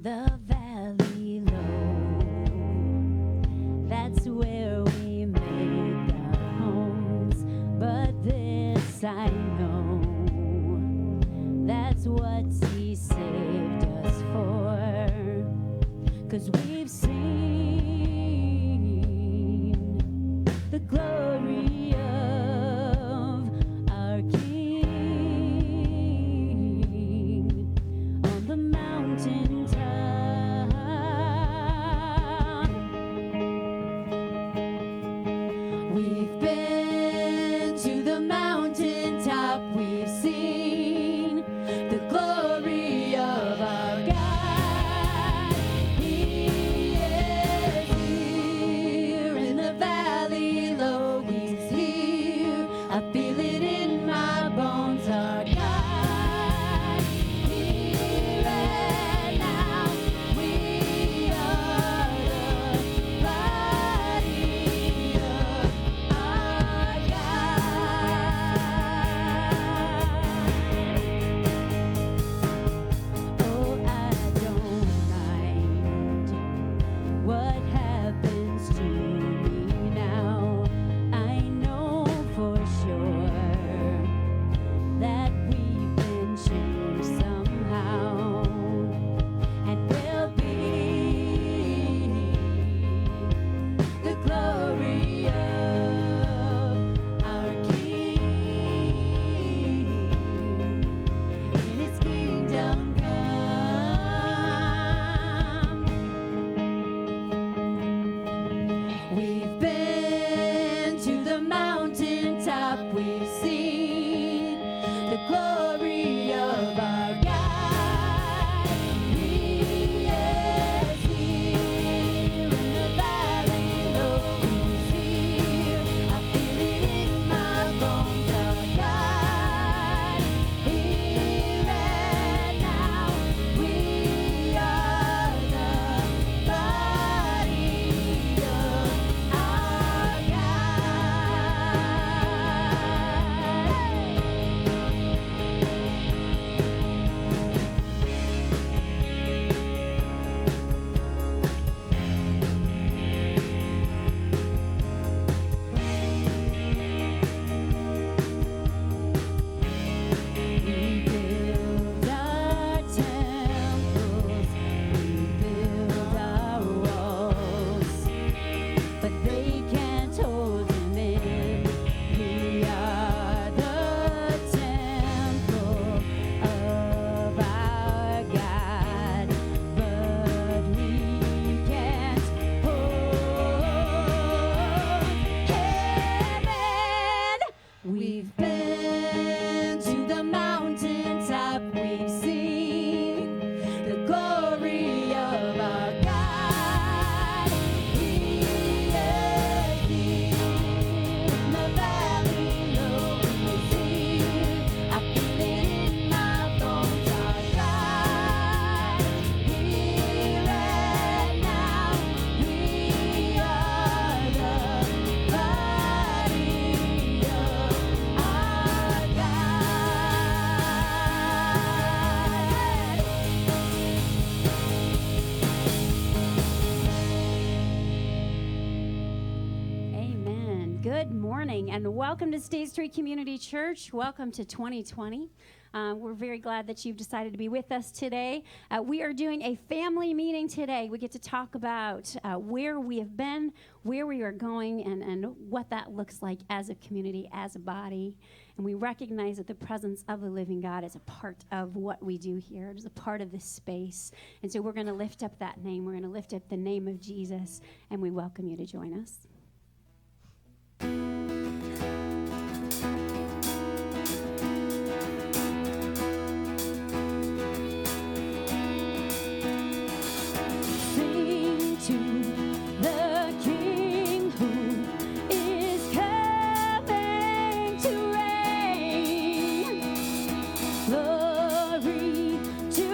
the valley low. That's where we make our homes. But this I know, that's what He saved us for. 'Cause we've seen the glory of our King on the mountain top. We've been to the mountain top. We've seen the glory of our God. He is here in the valley low. He's here. I feel it in my bones. Our God, here and now. We are the body of our God. Oh, I don't mind what happens to me now. I know for sure that we've been changed somehow, and we'll be the glory of our King in His kingdom come. We've been to the mountaintop. We've seen the glory of our God. He is here in the valley low. He's here. I feel it in my bones. Our God, here and now. We are the body of our We build our temples, we build our walls, but they can't hold Him in. We are the temple of our God, but we can't hold Heaven. We've been to the mountaintop. We've seen the glory of our God. He is here in the valley low. He's here. I feel it in my bones. Our God, here and now. We are the body of our God. Amen. Good morning and welcome to State Street Community Church. Welcome to 2020. We're very glad that you've decided to be with us today. We are doing a family meeting today. We get to talk about where we have been, where we are going, and what that looks like as a community, as a body. And we recognize that the presence of the living God is a part of what we do here. It is a part of this space. And so we're going to lift up that name. We're going to lift up the name of Jesus, and we welcome you to join us. Sing to the King who is coming to reign. Glory to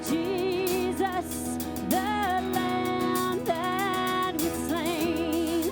Jesus, the Lamb that was slain.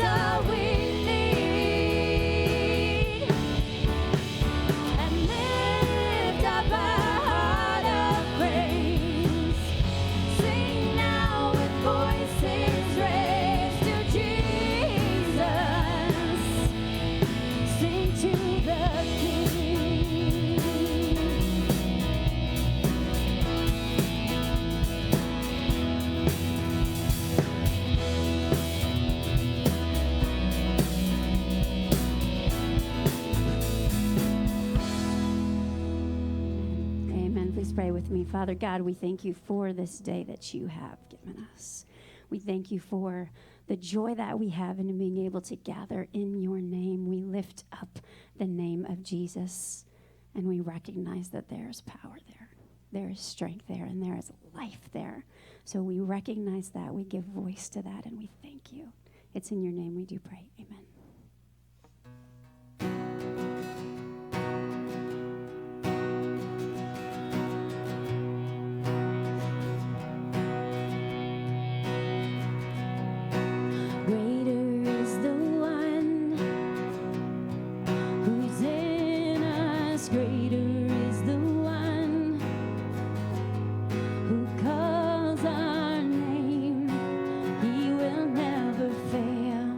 all we need. And lift up our heart of praise. Sing now with voices raised to Jesus. Sing to the King. Amen. Please pray with me. Father God, we thank you for this day that you have given us. We thank you for the joy that we have in being able to gather in your name. We lift up the name of Jesus, and we recognize that there is power there. There is strength there, and there is life there. So we recognize that. We give voice to that, and we thank you. It's in your name we do pray. Amen. Greater is the one who's in us. Greater is the one who calls our name. He will never fail.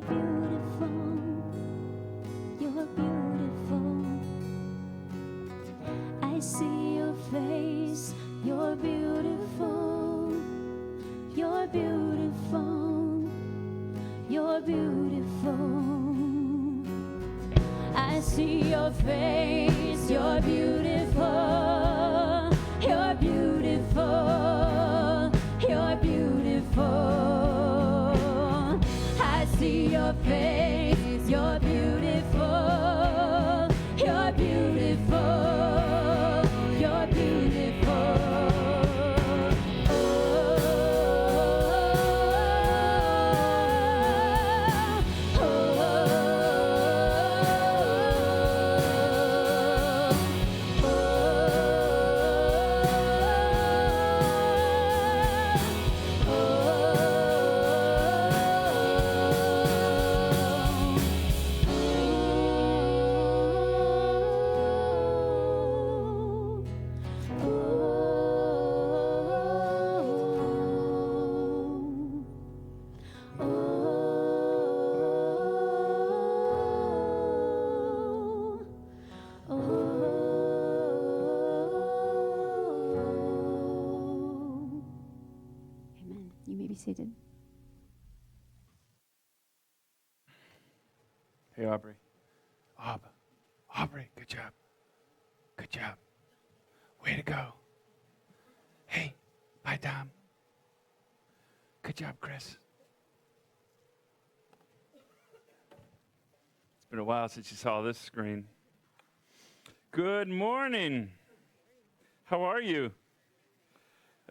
You're beautiful. You're beautiful. I see your face. You're beautiful. You're beautiful. You're beautiful. I see your face. You're beautiful. You're beautiful. You're beautiful. I see your face. You're beautiful. You're beautiful. You're beautiful. Seated. Hey, Aubrey. Aubrey, good job. Good job. Way to go. Hey, bye, Tom. Good job, Chris. It's been a while since you saw this screen. Good morning. How are you?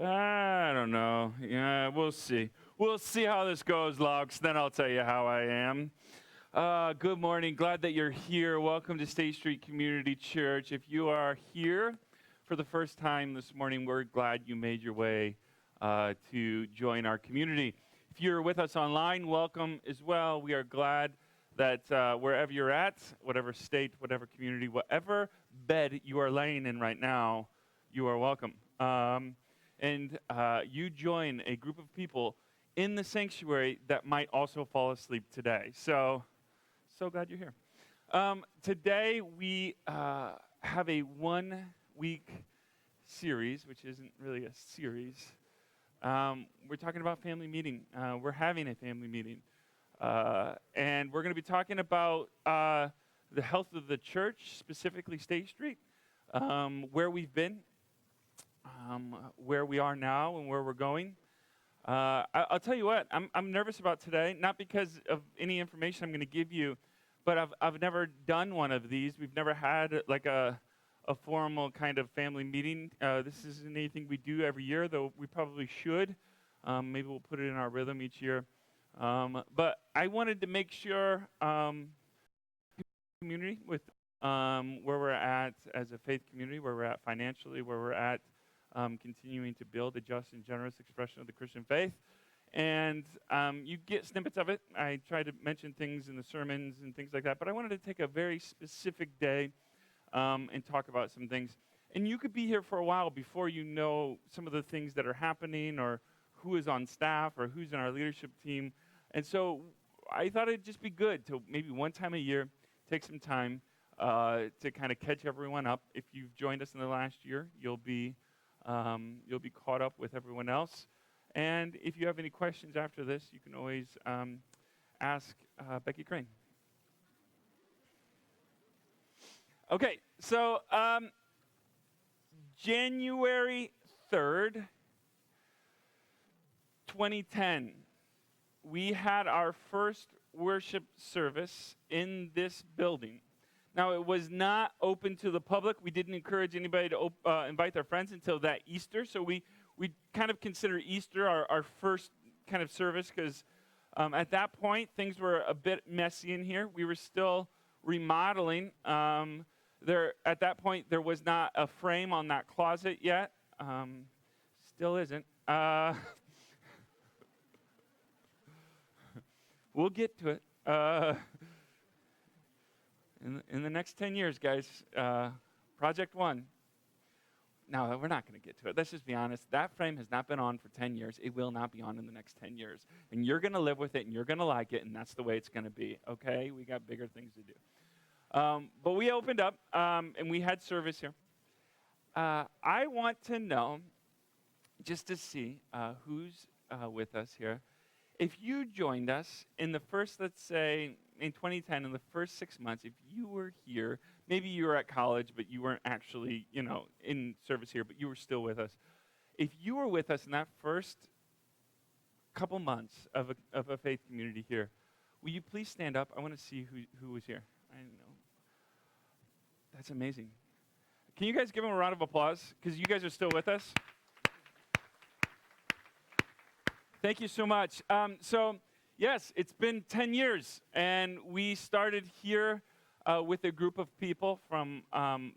I don't know. Yeah, we'll see. We'll see how this goes, Logs. Then I'll tell you how I am. Good morning. Glad that you're here. Welcome to State Street Community Church. If you are here for the first time this morning, we're glad you made your way to join our community. If you're with us online, welcome as well. We are glad that wherever you're at, whatever state, whatever community, whatever bed you are laying in right now, you are welcome. And you join a group of people in the sanctuary that might also fall asleep today. So glad you're here. Today we have a 1-week series, which isn't really a series. We're talking about family meeting. We're having a family meeting. And we're going to be talking about the health of the church, specifically State Street, where we've been, where we are now and where we're going. I'll tell you what, I'm nervous about today, not because of any information I'm going to give you, but I've never done one of these. We've never had like a formal kind of family meeting. This isn't anything we do every year, though we probably should. Maybe we'll put it in our rhythm each year. But I wanted to make sure community with where we're at as a faith community, where we're at financially, where we're at continuing to build a just and generous expression of the Christian faith. And you get snippets of it. I try to mention things in the sermons and things like that, but I wanted to take a very specific day and talk about some things. And you could be here for a while before you know some of the things that are happening or who is on staff or who's in our leadership team. And so I thought it'd just be good to maybe one time a year take some time to kind of catch everyone up. If you've joined us in the last year, you'll be caught up with everyone else. And if you have any questions after this, you can always ask Becky Crane. Okay, so January 3rd, 2010, we had our first worship service in this building. Now, it was not open to the public. We didn't encourage anybody to invite their friends until that Easter. So we kind of consider Easter our first kind of service because at that point, things were a bit messy in here. We were still remodeling. At that point, there was not a frame on that closet yet. Still isn't. We'll get to it. In the next 10 years, guys, Project 1. No, we're not going to get to it. Let's just be honest. That frame has not been on for 10 years. It will not be on in the next 10 years. And you're going to live with it, and you're going to like it, and that's the way it's going to be, okay? We got bigger things to do. But we opened up, and we had service here. I want to know, just to see who's with us here, if you joined us in the first, let's say, in 2010, in the first 6 months, if you were here, maybe you were at college, but you weren't actually, in service here, but you were still with us. If you were with us in that first couple months of a faith community here, will you please stand up? I want to see who was here. I know. That's amazing. Can you guys give them a round of applause? Because you guys are still with us. Thank you so much. Yes, it's been 10 years, and we started here with a group of people from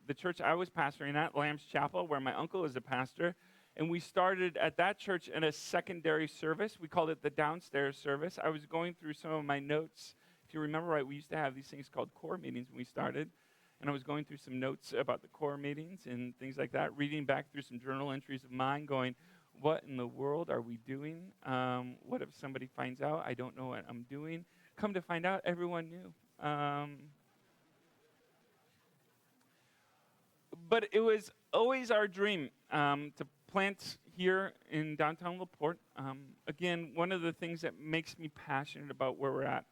the church I was pastoring at, Lamb's Chapel, where my uncle is a pastor, and we started at that church in a secondary service. We called it the downstairs service. I was going through some of my notes. If you remember right, we used to have these things called core meetings when we started, and I was going through some notes about the core meetings and things like that, reading back through some journal entries of mine, going, what in the world are we doing? What if somebody finds out I don't know what I'm doing? Come to find out, everyone knew. But it was always our dream to plant here in downtown LaPorte. Again, one of the things that makes me passionate about where we're at,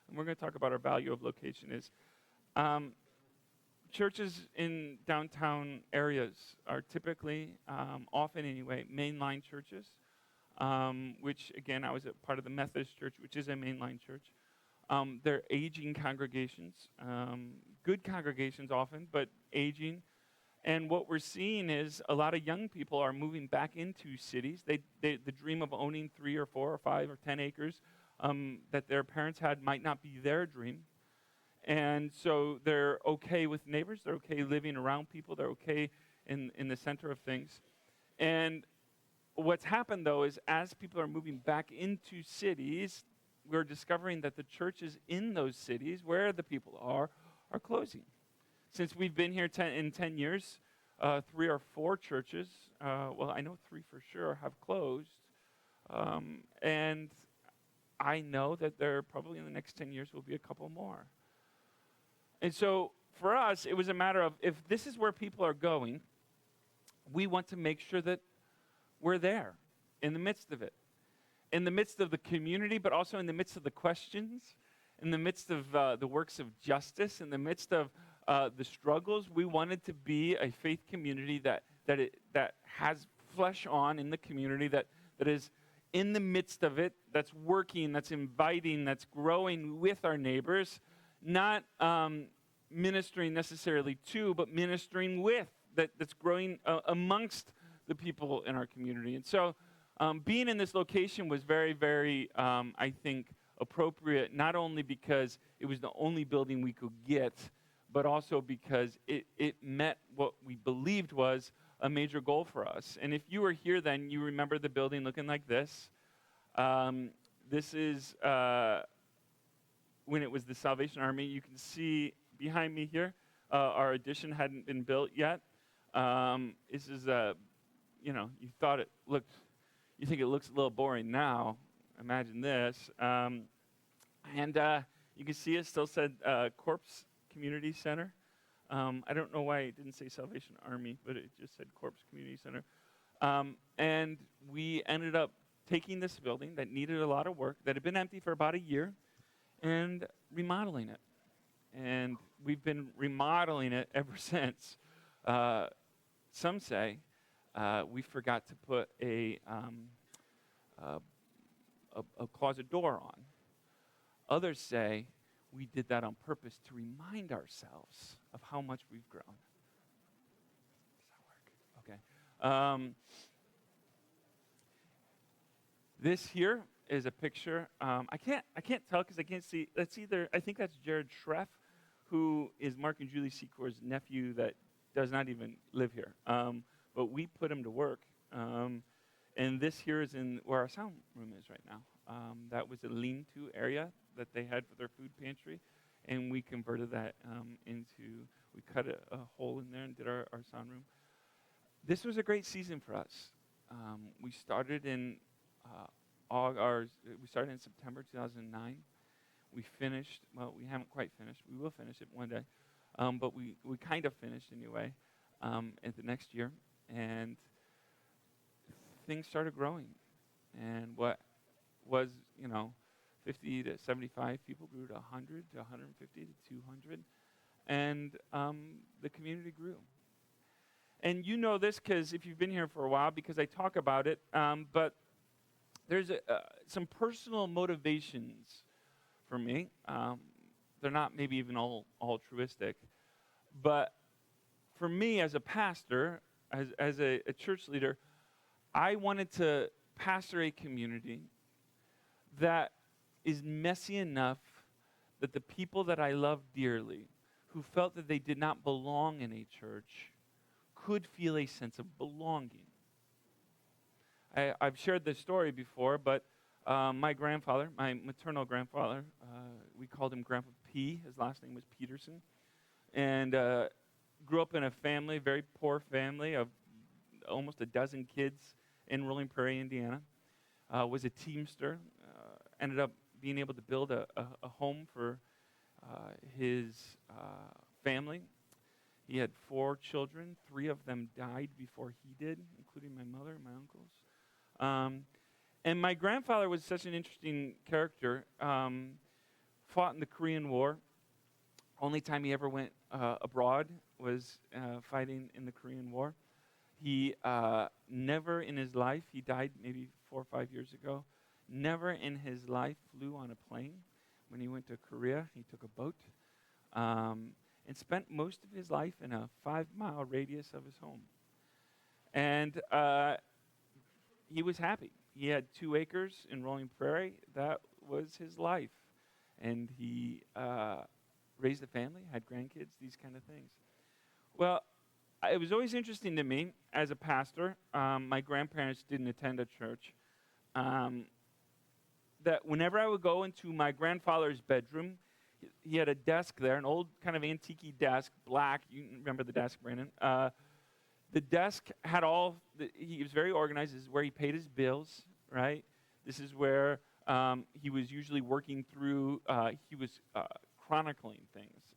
and we're going to talk about our value of location, is churches in downtown areas are typically, often anyway, mainline churches, which, again, I was a part of the Methodist Church, which is a mainline church. They're aging congregations, good congregations often, but aging. And what we're seeing is a lot of young people are moving back into cities. The dream of owning 3 or 4 or 5 or 10 acres that their parents had might not be their dream. And so they're okay with neighbors. They're okay living around people. They're okay in the center of things. And what's happened, though, is as people are moving back into cities, we're discovering that the churches in those cities, where the people are closing. Since we've been here in 10 years, 3 or 4 churches, well, I know 3 for sure, have closed. And I know that there probably in the next 10 years will be a couple more. And so for us, it was a matter of, if this is where people are going, we want to make sure that we're there in the midst of it, in the midst of the community, but also in the midst of the questions, in the midst of the works of justice, in the midst of the struggles. We wanted to be a faith community that has flesh on in the community, that is in the midst of it, that's working, that's inviting, that's growing with our neighbors, not ministering necessarily to, but ministering with, that's growing amongst the people in our community. And so being in this location was very, very, I think, appropriate, not only because it was the only building we could get, but also because it met what we believed was a major goal for us. And if you were here then, you remember the building looking like this. This is when it was the Salvation Army. You can see behind me here, our addition hadn't been built yet. This is, you think it looks a little boring now. Imagine this. And you can see it still said Corpse Community Center. I don't know why it didn't say Salvation Army, but it just said Corpse Community Center. And we ended up taking this building that needed a lot of work, that had been empty for about a year, and remodeling it. And we've been remodeling it ever since. Some say we forgot to put a closet door on. Others say we did that on purpose to remind ourselves of how much we've grown. Does that work? Okay. This here is a picture. I can't tell because I can't see. I think that's Jared Schreff, who is Mark and Julie Secor's nephew that does not even live here. But we put him to work. And this here is where our sound room is right now. That was a lean-to area that they had for their food pantry, and we converted that we cut a hole in there and did our sound room. this was a great season for us. We started in we started in September 2009. We finished, well, we haven't quite finished. We will finish it one day. But we kind of finished anyway at the next year. And things started growing. And what was, 50 to 75 people grew to 100 to 150 to 200. And the community grew. And you know this because if you've been here for a while, because I talk about it, but there's some personal motivations for me. They're not maybe even all altruistic. But for me as a pastor, as a church leader, I wanted to pastor a community that is messy enough that the people that I love dearly, who felt that they did not belong in a church, could feel a sense of belonging. I've shared this story before, but my grandfather, my maternal grandfather, we called him Grandpa P. His last name was Peterson. And grew up in a family, very poor family of almost a dozen kids in Rolling Prairie, Indiana. Was a teamster. Ended up being able to build a home for his family. He had 4 children. 3 of them died before he did, including my mother and my uncles. And my grandfather was such an interesting character. Fought in the Korean War. Only time he ever went abroad was fighting in the Korean War. He never in his life, he died maybe 4 or 5 years ago, never in his life flew on a plane. When he went to Korea, he took a boat and spent most of his life in a 5-mile radius of his home. And he was happy. He had 2 acres in Rolling Prairie. That was his life. And he raised a family, had grandkids, these kind of things. Well, it was always interesting to me as a pastor. My grandparents didn't attend a church. That whenever I would go into my grandfather's bedroom, he had a desk there, an old kind of antique desk, black. You remember the desk, Brandon? The desk had he was very organized. This is where he paid his bills, right? This is where he was usually working through, he was chronicling things,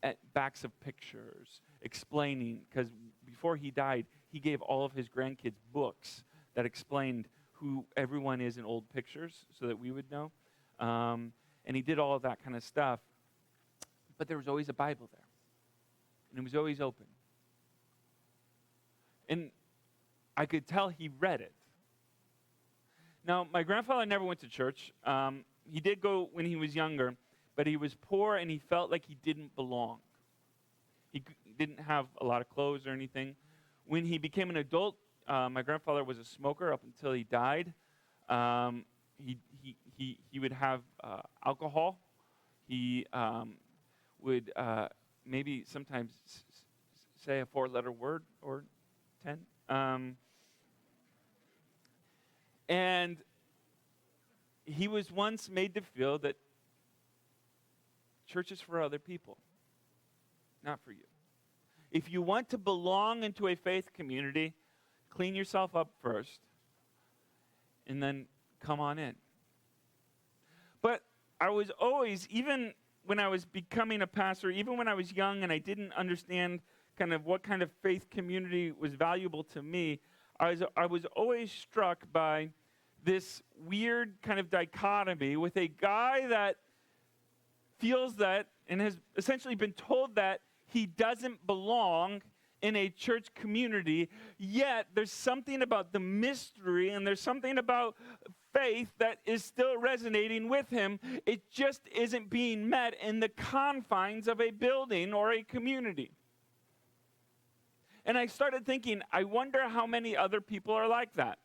at backs of pictures, explaining, because before he died, he gave all of his grandkids books that explained who everyone is in old pictures so that we would know. And he did all of that kind of stuff. But there was always a Bible there. And it was always open. And I could tell he read it. Now, my grandfather never went to church. He did go when he was younger, but he was poor and he felt like he didn't belong. He didn't have a lot of clothes or anything. When he became an adult, my grandfather was a smoker up until he died. He would have alcohol. He would maybe sometimes say a 4-letter word or 10. And he was once made to feel that church is for other people, not for you. If you want to belong into a faith community, clean yourself up first, and then come on in. But I was always, even when I was becoming a pastor, even when I was young and I didn't understand kind of what kind of faith community was valuable to me, I was always struck by this weird kind of dichotomy with a guy that feels that and has essentially been told that he doesn't belong in a church community, yet there's something about the mystery and there's something about faith that is still resonating with him. It just isn't being met in the confines of a building or a community. And I started thinking, I wonder how many other people are like that.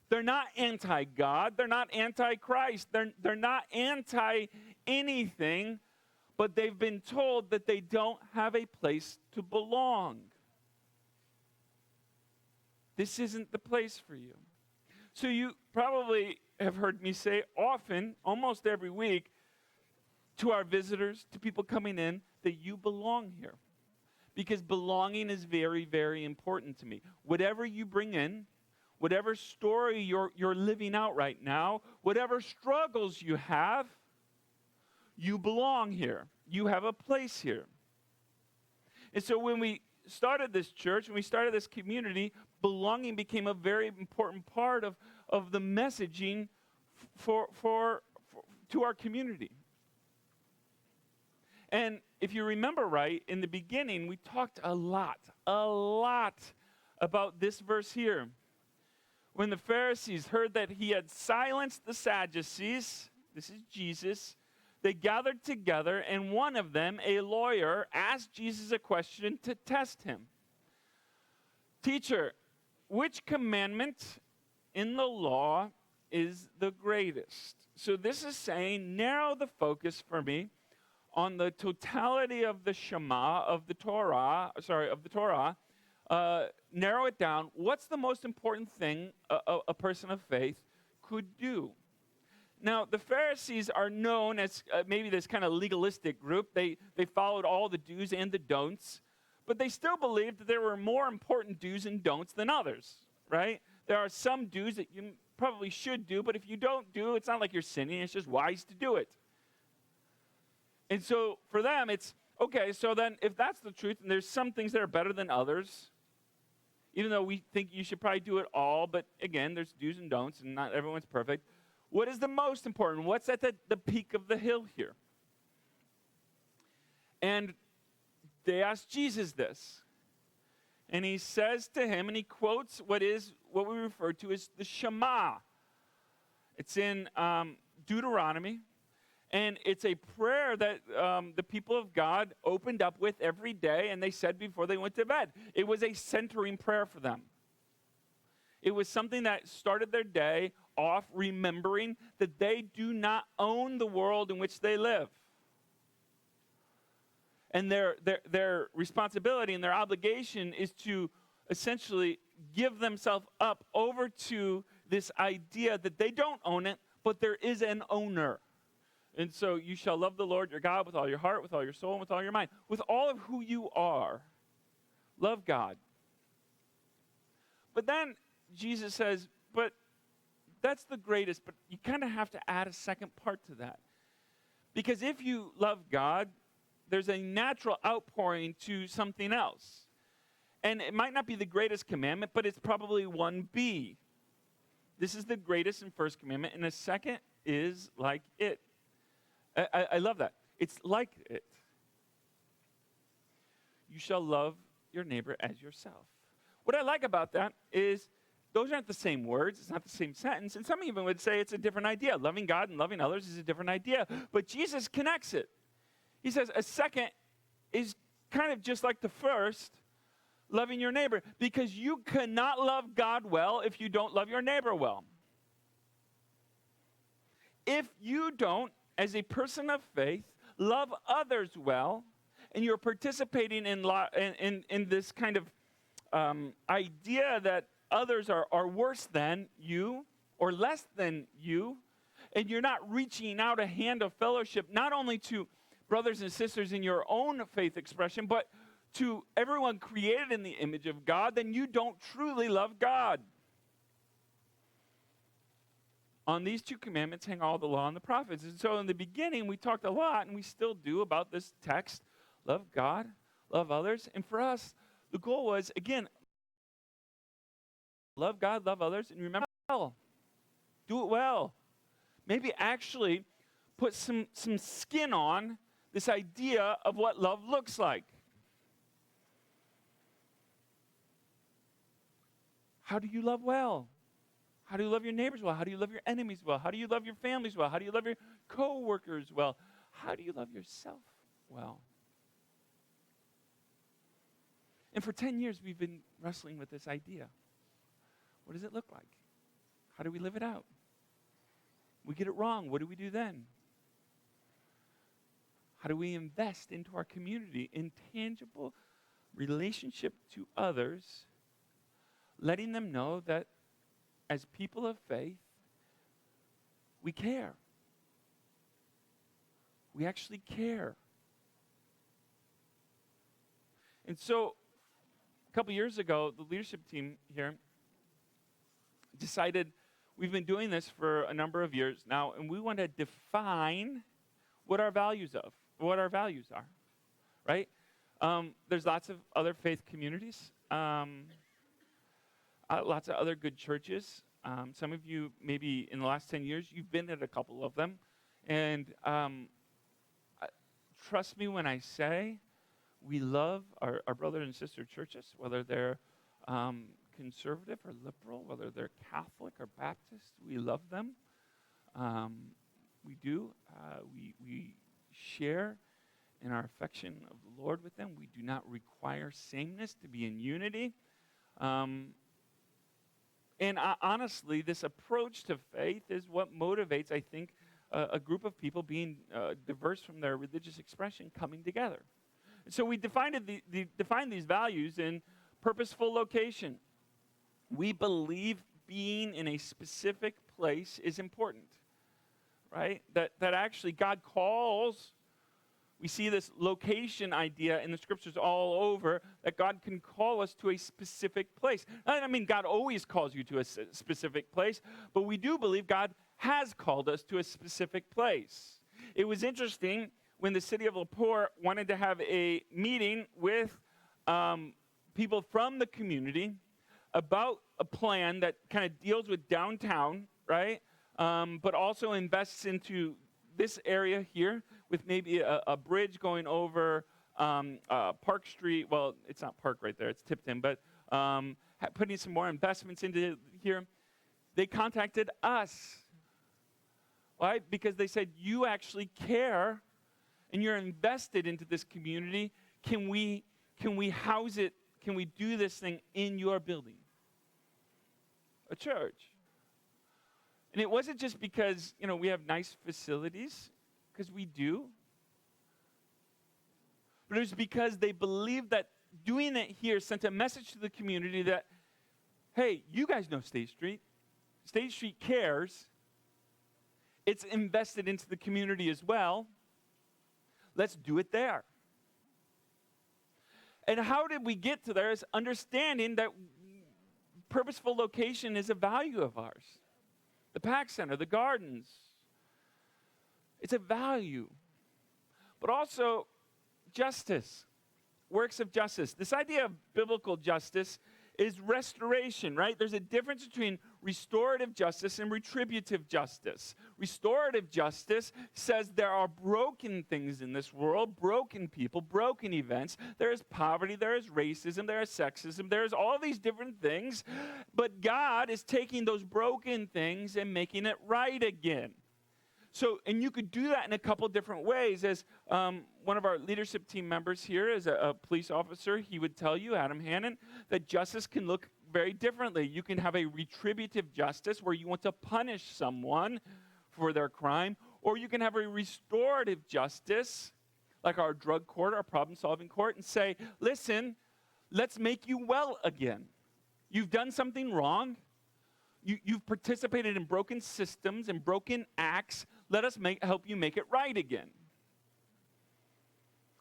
They're not anti-God. They're not anti-Christ. They're not anti-anything, but they've been told that they don't have a place to belong. This isn't the place for you. So you probably have heard me say often, almost every week, to our visitors, to people coming in, that you belong here. because belonging is very, very important to me. Whatever you bring in, whatever story you're living out right now, whatever struggles you have, you belong here. You have a place here. And so when we started this church, when we started this community, belonging became a very important part of the messaging to our community. And if you remember right, in the beginning, we talked a lot about this verse here. When the Pharisees heard that he had silenced the Sadducees, this is Jesus, they gathered together, and one of them, a lawyer, asked Jesus a question to test him. Teacher, which commandment in the law is the greatest? So this is saying, narrow the focus for me on the totality of the Shema, of the Torah, narrow it down. What's the most important thing a person of faith could do? Now, the Pharisees are known as maybe this kind of legalistic group. They followed all the do's and the don'ts, but they still believed that there were more important do's and don'ts than others, right? There are some do's that you probably should do, but if you don't do, it's not like you're sinning. It's just wise to do it. And so for them, it's, okay, so then if that's the truth, and there's some things that are better than others, even though we think you should probably do it all, but again, there's do's and don'ts, and not everyone's perfect. What is the most important? What's at the peak of the hill here? And they asked Jesus this. And he says to him, and he quotes what we refer to as the Shema. It's in Deuteronomy. And it's a prayer that the people of God opened up with every day, and they said before they went to bed. It was a centering prayer for them. It was something that started their day off remembering that they do not own the world in which they live. And their responsibility and their obligation is to essentially give themselves up over to this idea that they don't own it, but there is an owner. And so you shall love the Lord your God with all your heart, with all your soul, and with all your mind. With all of who you are, love God. But then Jesus says, but that's the greatest, but you kind of have to add a second part to that. Because if you love God, there's a natural outpouring to something else. And it might not be the greatest commandment, but it's probably 1B. This is the greatest and first commandment, and the second is like it. I love that. It's like it. You shall love your neighbor as yourself. What I like about that is those aren't the same words. It's not the same sentence. And some even would say it's a different idea. Loving God and loving others is a different idea. But Jesus connects it. He says a second is kind of just like the first, loving your neighbor. Because you cannot love God well if you don't love your neighbor well. If you don't, as a person of faith, love others well, and you're participating in this kind of idea that others are worse than you or less than you, and you're not reaching out a hand of fellowship, not only to brothers and sisters in your own faith expression, but to everyone created in the image of God, then you don't truly love God. On these two commandments hang all the law and the prophets. And so in the beginning, we talked a lot, and we still do, about this text. Love God, love others. And for us, the goal was, again, love God, love others, and remember well. Do it well. Maybe actually put some skin on this idea of what love looks like. How do you love well? How do you love your neighbors well? How do you love your enemies well? How do you love your families well? How do you love your co-workers well? How do you love yourself well? And for 10 years, we've been wrestling with this idea. What does it look like? How do we live it out? We get it wrong. What do we do then? How do we invest into our community in tangible relationship to others, letting them know that as people of faith, we care. We actually care. And so a couple years ago, the leadership team here decided we've been doing this for a number of years now, and we want to define what our values are, right? There's lots of other faith communities, lots of other good churches. Some of you, maybe in the last 10 years, you've been at a couple of them. And trust me when I say we love our brother and sister churches, whether they're conservative or liberal, whether they're Catholic or Baptist. We love them. We do. We share in our affection of the Lord with them. We do not require sameness to be in unity. And honestly, this approach to faith is what motivates, I think, a group of people being diverse from their religious expression coming together. So we defined these values in purposeful location. We believe being in a specific place is important, right? That actually God calls. We see this location idea in the scriptures all over, that God can call us to a specific place. I mean, God always calls you to a specific place, but we do believe God has called us to a specific place. It was interesting when the city of LaPorte wanted to have a meeting with people from the community about a plan that kind of deals with downtown, right? But also invests into this area here with maybe a bridge going over Park Street. Well, it's not Park right there, it's Tipton, but putting some more investments into here. They contacted us. Why? Because they said, you actually care and you're invested into this community. Can we house it? Can we do this thing in your building? A church. And it wasn't just because, we have nice facilities, because we do. But it was because they believed that doing it here sent a message to the community that, hey, you guys know State Street. State Street cares. It's invested into the community as well. Let's do it there. And how did we get to there is understanding that purposeful location is a value of ours. The Pax Center, the gardens. It's a value. But also justice, works of justice. This idea of biblical justice is restoration, right? There's a difference between restorative justice and retributive justice. Restorative justice says there are broken things in this world, broken people, broken events. There is poverty, there is racism, there is sexism, there's all these different things. But God is taking those broken things and making it right again. So, and you could do that in a couple different ways. As one of our leadership team members here is a police officer, he would tell you, Adam Hannon, that justice can look very differently. You can have a retributive justice where you want to punish someone for their crime, or you can have a restorative justice, like our drug court, our problem-solving court, and say, listen, let's make you well again. You've done something wrong. You've participated in broken systems and broken acts. Let us help you make it right again.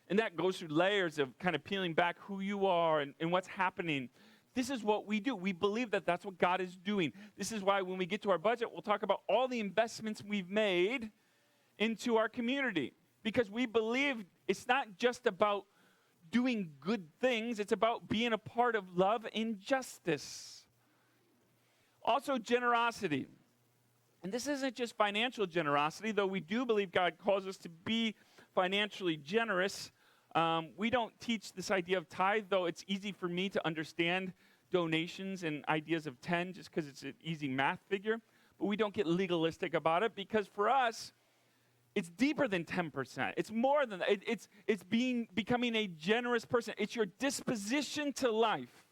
And that goes through layers of kind of peeling back who you are and what's happening. This is what we do. We believe that that's what God is doing. This is why when we get to our budget, we'll talk about all the investments we've made into our community. Because we believe it's not just about doing good things. It's about being a part of love and justice. Also, generosity. And this isn't just financial generosity, though we do believe God calls us to be financially generous. We don't teach this idea of tithe, though it's easy for me to understand donations and ideas of 10 just because it's an easy math figure. But we don't get legalistic about it because for us, it's deeper than 10%. It's more than that. It's becoming a generous person. It's your disposition to life.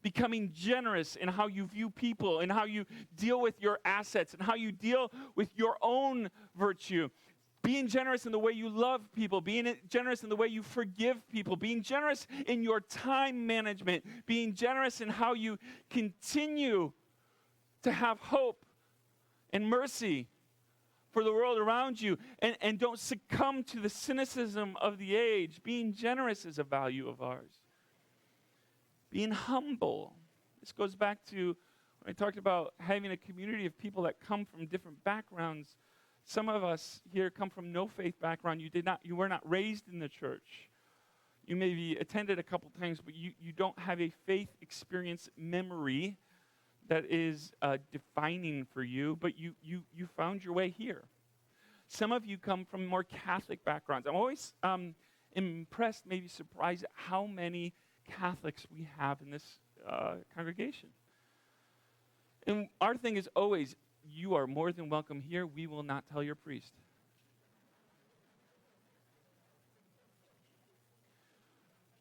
Becoming generous in how you view people and how you deal with your assets and how you deal with your own virtue. Being generous in the way you love people, being generous in the way you forgive people, being generous in your time management, being generous in how you continue to have hope and mercy for the world around you and don't succumb to the cynicism of the age. Being generous is a value of ours. being humble. This goes back to when I talked about having a community of people that come from different backgrounds. Some of us here come from no faith background. You were not raised in the church. You maybe attended a couple times, but you don't have a faith experience memory that is defining for you, but you found your way here. Some of you come from more Catholic backgrounds. I'm always impressed, maybe surprised at how many Catholics we have in this congregation. And our thing is always, you are more than welcome here. We will not tell your priest.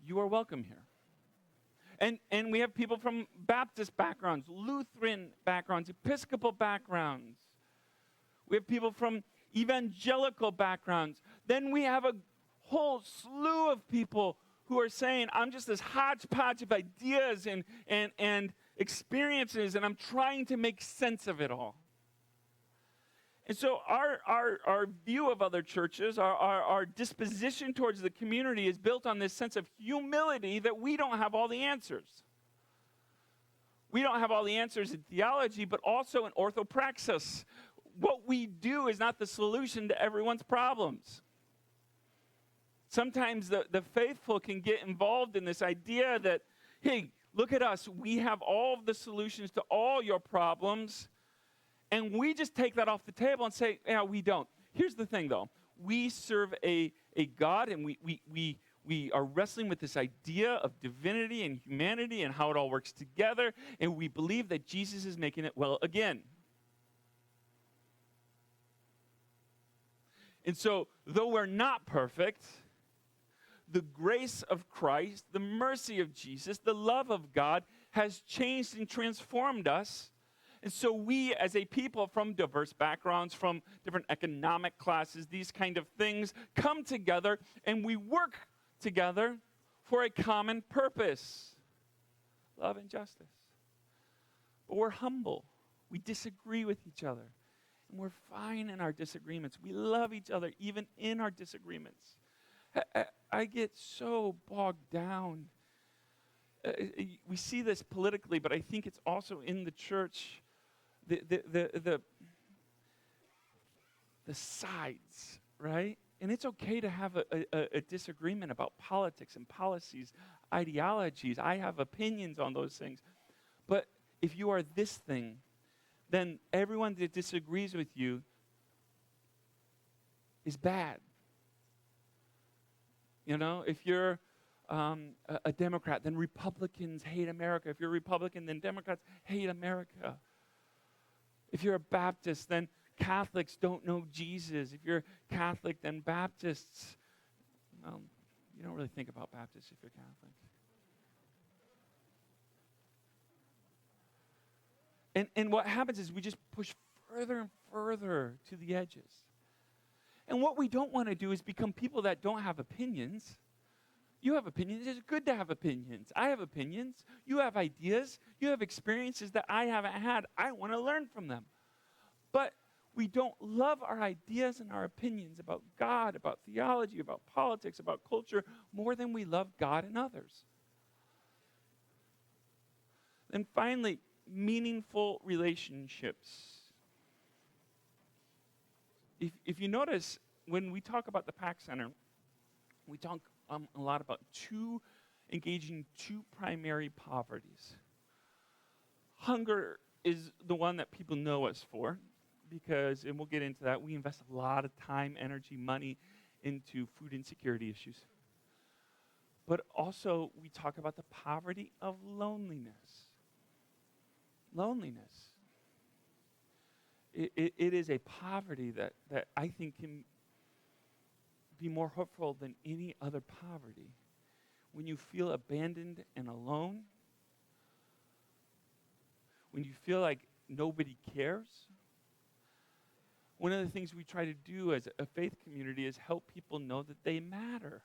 You are welcome here. And we have people from Baptist backgrounds, Lutheran backgrounds, Episcopal backgrounds. We have people from evangelical backgrounds. Then we have a whole slew of people who are saying, I'm just this hodgepodge of ideas and experiences, and I'm trying to make sense of it all. And so our view of other churches, our disposition towards the community is built on this sense of humility that we don't have all the answers. We don't have all the answers in theology, but also in orthopraxis. What we do is not the solution to everyone's problems. Sometimes the faithful can get involved in this idea that, hey, look at us. We have all of the solutions to all your problems. And we just take that off the table and say, yeah, we don't. Here's the thing, though. We serve a God, and we are wrestling with this idea of divinity and humanity and how it all works together, and we believe that Jesus is making it well again. And so, though we're not perfect, the grace of Christ, the mercy of Jesus, the love of God has changed and transformed us. And so we, as a people from diverse backgrounds, from different economic classes, these kind of things, come together and we work together for a common purpose: love and justice. But we're humble. We disagree with each other. And we're fine in our disagreements. We love each other even in our disagreements. I get so bogged down. We see this politically, but I think it's also in the church. The sides, right? And it's okay to have a disagreement about politics and policies, ideologies. I have opinions on those things. But if you are this thing, then everyone that disagrees with you is bad. You know, if you're a Democrat, then Republicans hate America. If you're a Republican, then Democrats hate America. If you're a Baptist, then Catholics don't know Jesus. If you're Catholic, then Baptists, well, you don't really think about Baptists if you're Catholic. And what happens is we just push further and further to the edges. And what we don't want to do is become people that don't have opinions. You have opinions. It's good to have opinions. I have opinions. You have ideas. You have experiences that I haven't had. I want to learn from them. But we don't love our ideas and our opinions about God, about theology, about politics, about culture, more than we love God and others. And finally, meaningful relationships. If you notice, when we talk about the Pax Center, we talk a lot about engaging two primary poverties. Hunger is the one that people know us for, because, and we'll get into that, we invest a lot of time, energy, money into food insecurity issues. But also, we talk about the poverty of loneliness. Loneliness. It is a poverty that I think can be more hurtful than any other poverty. When you feel abandoned and alone, when you feel like nobody cares. One of the things we try to do as a faith community is help people know that they matter.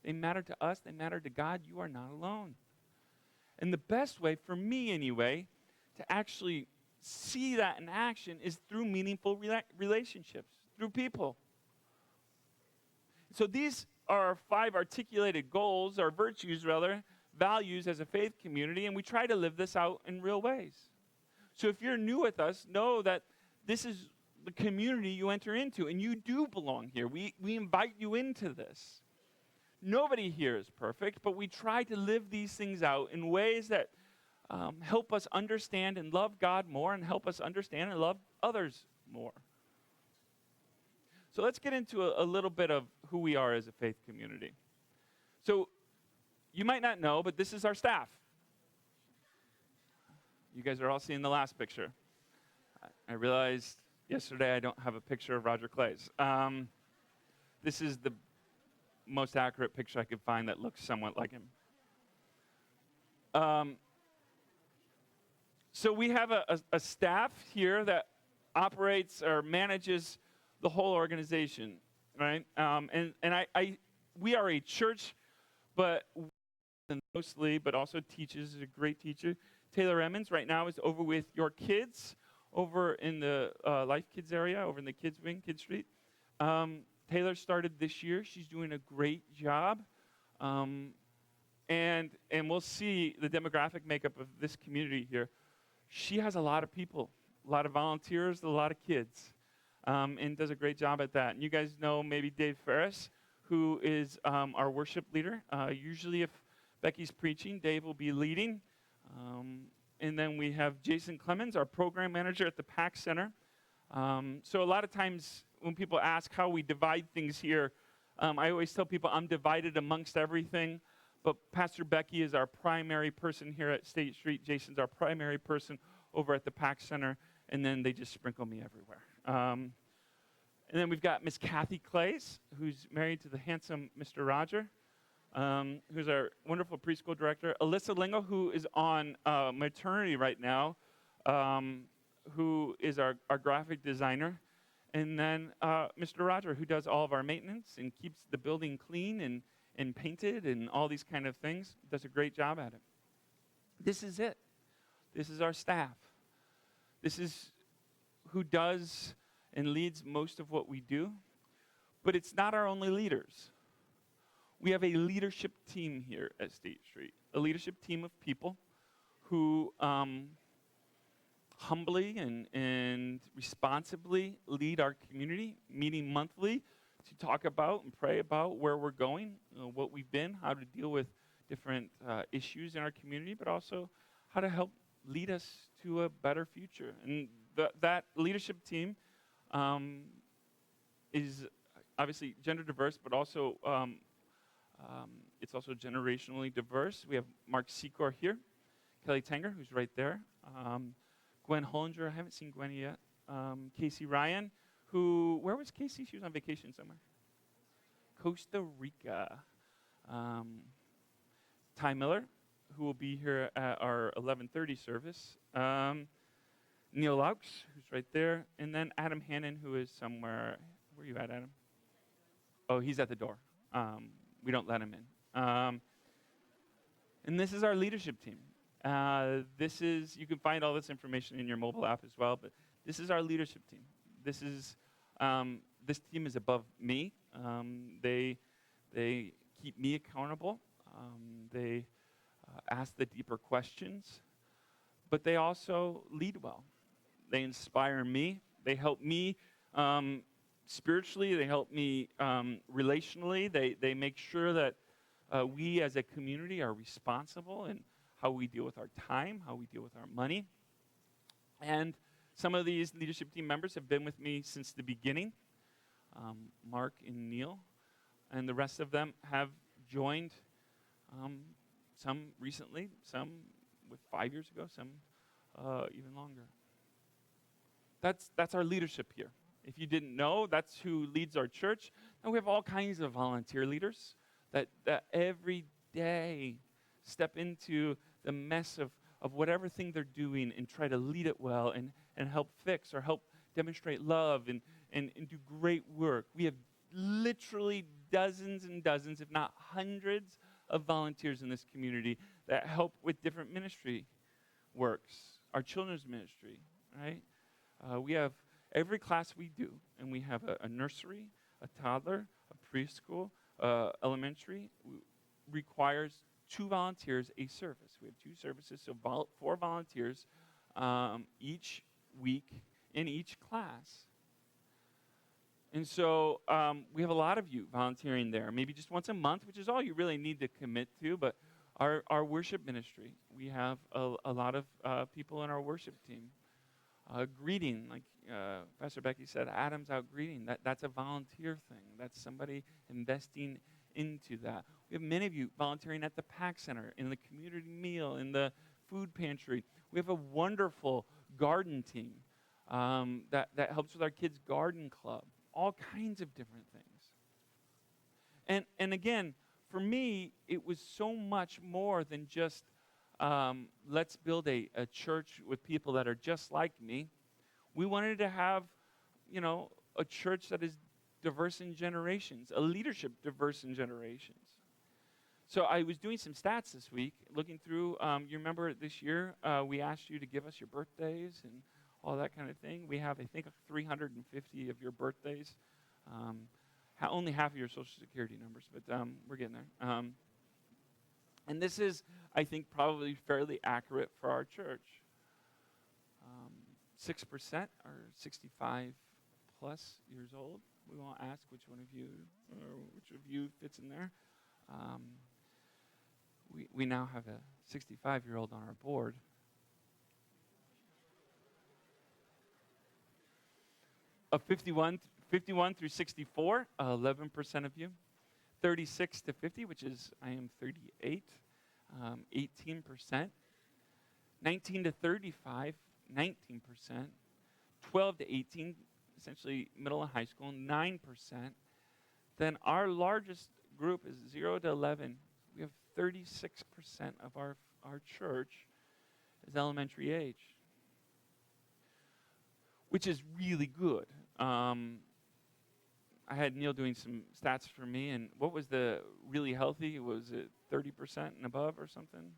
They matter to us, they matter to God. You are not alone. And the best way, for me anyway, to actually see that in action is through meaningful relationships, through people. So these are our 5 articulated goals, or virtues rather, values as a faith community, and we try to live this out in real ways. So if you're new with us, know that this is the community you enter into, and you do belong here. We invite you into this. Nobody here is perfect, but we try to live these things out in ways that help us understand and love God more and help us understand and love others more. So let's get into a little bit of who we are as a faith community. So you might not know, but this is our staff. You guys are all seeing the last picture. I realized yesterday I don't have a picture of Roger Clay's. This is the most accurate picture I could find that looks somewhat like him. So we have a staff here that operates or manages the whole organization, right? We are a church, but mostly, but also teaches, is a great teacher. Taylor Emmons right now is over with your kids over in the Life Kids area, over in the Kids Wing, Kids Street. Taylor started this year. She's doing a great job. And we'll see the demographic makeup of this community here. She has a lot of people, a lot of volunteers, a lot of kids, and does a great job at that. And you guys know maybe Dave Ferris, who is our worship leader. Usually if Becky's preaching, Dave will be leading. And then we have Jason Clemens, our program manager at the Pax Center. So a lot of times when people ask how we divide things here, I always tell people I'm divided amongst everything. But Pastor Becky is our primary person here at State Street. Jason's our primary person over at the Pax Center. And then they just sprinkle me everywhere. And then we've got Miss Kathy Clays, who's married to the handsome Mr. Roger, who's our wonderful preschool director. Alyssa Lingo, who is on maternity right now, who is our graphic designer. And then Mr. Roger, who does all of our maintenance and keeps the building clean and painted and all these kind of things. Does a great job at it. This is it. This is our staff. This is who does and leads most of what we do. But it's not our only leaders. We have a leadership team here at State Street, a leadership team of people who humbly and responsibly lead our community, meeting monthly to talk about and pray about where we're going, what we've been, how to deal with different issues in our community, but also how to help lead us to a better future. And that leadership team is obviously gender diverse, but also it's also generationally diverse. We have Mark Secor here, Kelly Tanger, who's right there, Gwen Hollinger, I haven't seen Gwen yet, Casey Ryan, where was Casey? She was on vacation somewhere. Costa Rica. Ty Miller, who will be here at our 11:30 service. Neil Laux, who's right there. And then Adam Hannon, who is somewhere. Where are you at, Adam? Oh, he's at the door. We don't let him in. And this is our leadership team. You can find all this information in your mobile app as well, but this is our leadership team. This team is above me. They keep me accountable. They ask the deeper questions, but they also lead well. They inspire me. They help me spiritually. They help me relationally. They make sure that we as a community are responsible in how we deal with our time, how we deal with our money. And some of these leadership team members have been with me since the beginning, Mark and Neil, and the rest of them have joined, some recently, some with 5 years ago, some even longer. That's our leadership here. If you didn't know, that's who leads our church. And we have all kinds of volunteer leaders that every day step into the mess of whatever thing they're doing and try to lead it well and help fix or help demonstrate love and do great work. We have literally dozens and dozens, if not hundreds, of volunteers in this community that help with different ministry works. Our children's ministry, right? We have every class we do, and we have a nursery, a toddler, a preschool, elementary, requires 2 volunteers a service. We have 2 services, so 4 volunteers each week in each class. And so we have a lot of you volunteering there, maybe just once a month, which is all you really need to commit to. But our worship ministry, we have a lot of people in our worship team. Greeting, like Pastor Becky said, Adam's out greeting. That's a volunteer thing. That's somebody investing into that. We have many of you volunteering at the Pax Center, in the community meal, in the food pantry. We have a wonderful garden team that helps with our kids' garden club. All kinds of different things. And again, for me, it was so much more than just let's build a church with people that are just like me. We wanted to have, a church that is diverse in generations, a leadership diverse in generations. So I was doing some stats this week, looking through, you remember this year, we asked you to give us your birthdays and all that kind of thing. We have, I think, 350 of your birthdays. Only half of your Social Security numbers, but we're getting there. And this is, I think, probably fairly accurate for our church. 6% are 65 plus years old. We won't ask which of you fits in there. We now have a 65-year-old on our board. Of 51 through 64, 11% of you. 36 to 50, which is, I am 38, 18%. 19 to 35, 19%. 12 to 18, essentially middle and high school, 9%. Then our largest group is 0 to 11. We have 36% of our church is elementary age, which is really good. I had Neil doing some stats for me, and what was the really healthy? Was it 30% and above or something?